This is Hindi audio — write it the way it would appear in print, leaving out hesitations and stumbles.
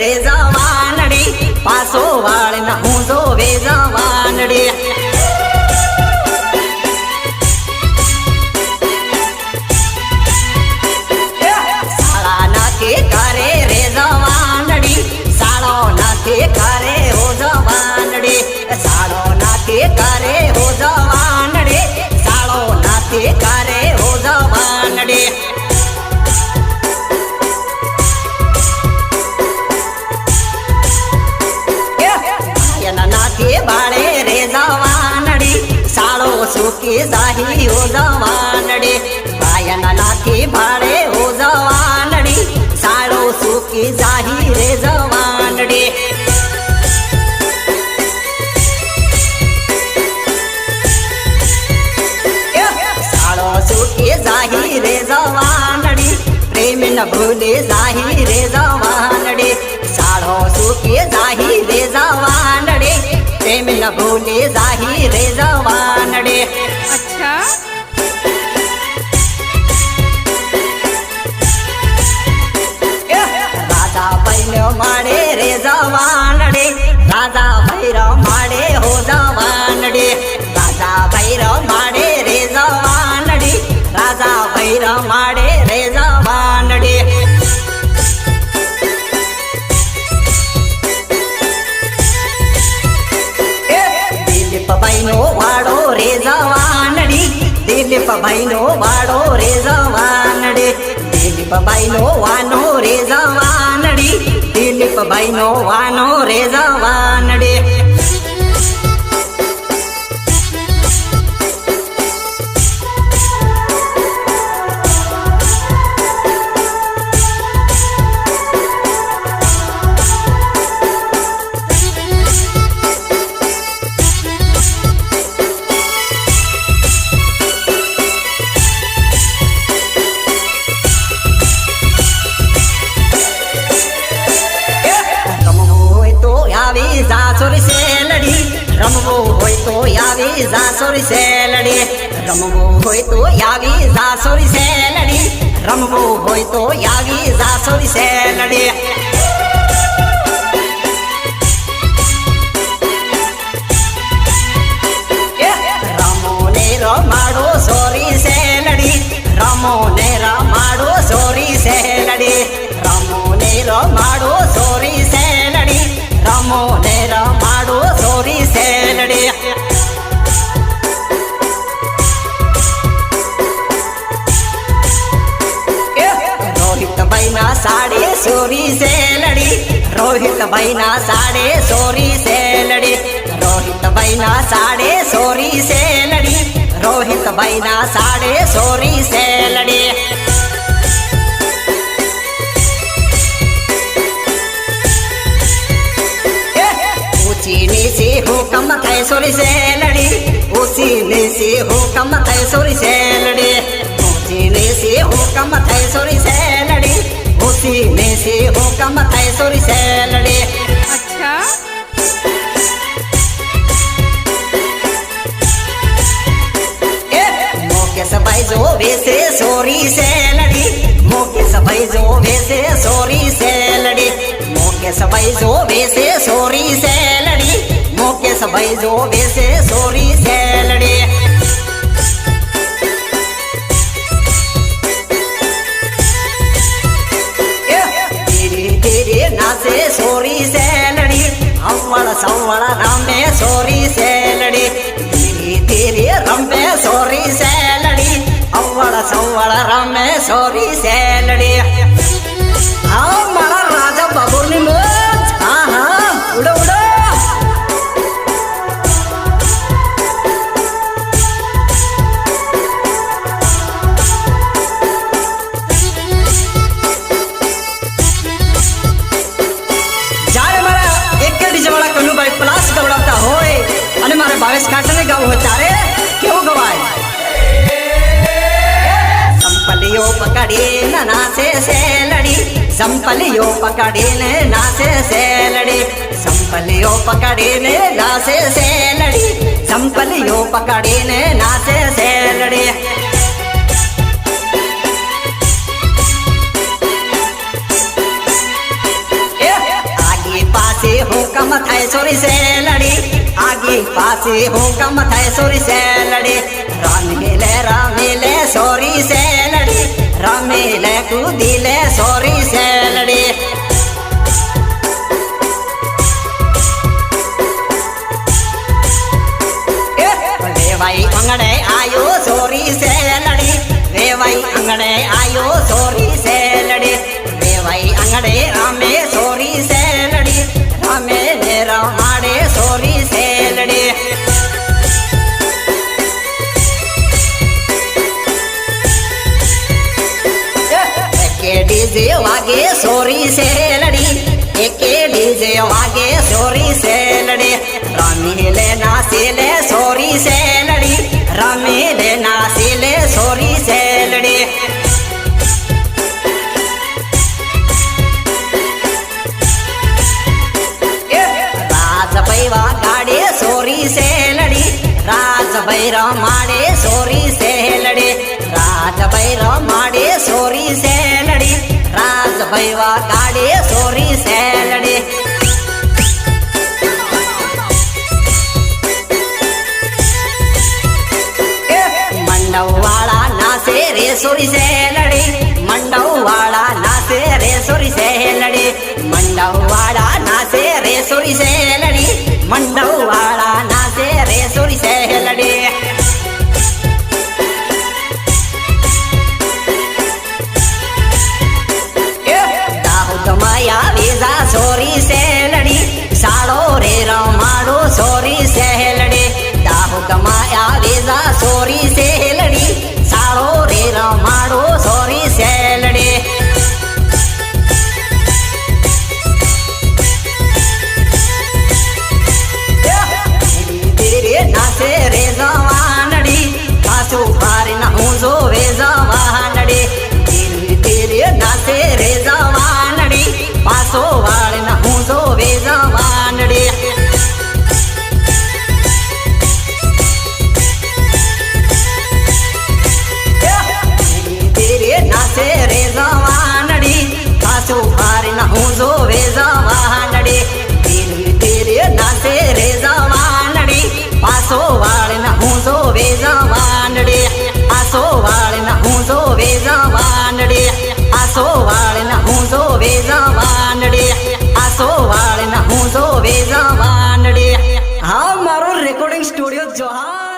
रे जवानड़ी पासो वाल न हूँ जो वे जवानड़ी साड़ा नाके करे रे जवानड़ी साड़ो नाके करे हो जवानड़ी साड़ो नाके करे हो जवानड़ी साड़ो नाके करे हो जवानड़ी नाके बाड़े रे जवानड़ी साड़ो सुखी जाही हो जवानड़ी बायन नाके बाड़े हो जवानड़ी साड़ो सुखी जाही रे जवानड़ी साड़ो सुखी जाही रे जवानड़ी प्रेम न भूले जाही रे जवानड़ी साड़ो सुखी जाही रे जवानड़ी प्रेम न भूले जाही रे जवानड़ी। अच्छा राजा भैरो माड़े रे जवानड़ी राजा भैरो माड़े हो जवानड़ी राजा भैरो माड़े रे जवानड़ी राजा भैरो माड़े रे जवानड़ी दिलीप भाईनो वाड़ो रे जवानड़ी दिलीप भाईनो वाड़ो रे जवानड़ी दिलीप भाईनो वानो रे जवानड़ी दिलीप भाईनो वानो रे जवानड़ी जासुर से लड़ी रमवो होय तो यावी जासुर से लड़ी रमवो होय तो यावी जासुर से लड़ी रमवो होय तो यावी जासुर से लड़ी रामो ने माड़ो सोरी से लड़ी रामो ने माड़ो सोरी से लड़ी रामो ने माड़ो सोरी से लड़ी रामो ने माड़ो सोरी से लड़ी रोहित भाईना साड़े सोरी से लड़ी रोहित भाईना साड़े सोरी से लड़ी रोहित भाईना साड़े सोरी से लड़ी रोहित भाईना साड़े सोरी से लड़ी नीचे हुकम थे सोरी से लड़ी उसी नीचे हुकम थे सोरी से लड़ी ऊंची नीचे हुकम थे सोरी से लड़ी उसी नीचे हुकम थे सोरी से लड़ी। अच्छा मुकेश भाई जो वैसे सोरी से लड़ी मुकेश भाई जो वैसे सोरी से लड़ी मुकेश भाई जो वैसे सोरी से लड़ी मुकेश भाई जो वैसे सोरी से लड़ी धीरे धीरे नाचे सोरी से लड़ी अव्वल सव्वल रामे सोरी से लड़ी धीरे धीरे रमे सोरी से लड़ी अव्वल सव्वल रामे सोरी से लड़ी। हाँ मारा राजा बाबू ने हाँ हाँ उड़ो उड़ो बावेश काटने गाँव हो चारे क्यों गवाए संपलियो पकड़ी न नासे से लड़ी संपलियो पकड़ी ने नासे से लड़ी संपलियो पकड़ी ने नासे से लड़ी संपलियो पकड़ी ने नासे से लड़ी। હું કમ થાય સોરી સેલડી આગી પાછી હું કમ થાય સોરી સેલડી રમી લે સોરી સેલડી રમી લે કૂદી લે સોરી સેલડી વેવાઈ અંગણે આયો સોરી સેલડી વેવાઈ અંગણે આયો સોરી સેલડી વેવાઈ અંગણે રમે સોરી સેલડી રમે ને રમાડે સોરી સેલડી એકે ડીજે વાગે સોરી સેલડી એકે ડીજે વાગે સોરી સેલડી રમી લે નાસી લે સોરી સેલડી રમી લે નાસી લે સોરી સેલડી રાજભાઈ ગાડે સોરી સેલડી રાજભાઈ રમાડે સોરી સેલડી રાજભાઈ રમાડે સોરી સેલડી રાજભાઈ ગાડે સોરી સેલડી મંડવવાળા નાસે રે સોરી સેલડી મંડવવાળા નાસે રે સોરી સેલડી મંડવવાળા નાસે રે સોરી સેલડી મંડવવાળા નાસે રે સોરી સેલડી દાહોદમાં આવી જા સોરી સેલડી સાળો રે રમાડો સોરી સેલડી દાહોદમાં આવી જા સોરી સેલડી સાળો રે રમાડો સોરી સેલડી ધીરે નાચે રે જવાનડી પાછું ફારીને હું જોવે જવાનડી ધીરે ધીરે નાચે રે જવાનડી પાછો વાળીને હું જોવે જવાનડી નાચે રે જવાનડી પાછું ફારીને હું જોવે જવાનડી ધીરે ધીરે નાચે રે જવાનડી પાછો વાળીને હું જોવે જવાનડી પાછો વાળીને હું જોવે જવાનડી પાછો વાળીને હું જોવે જવાનડી પાછો વાળીને હું જોવે જવાનડી હા મારો રેકોર્ડિંગ સ્ટુડિયો જોહા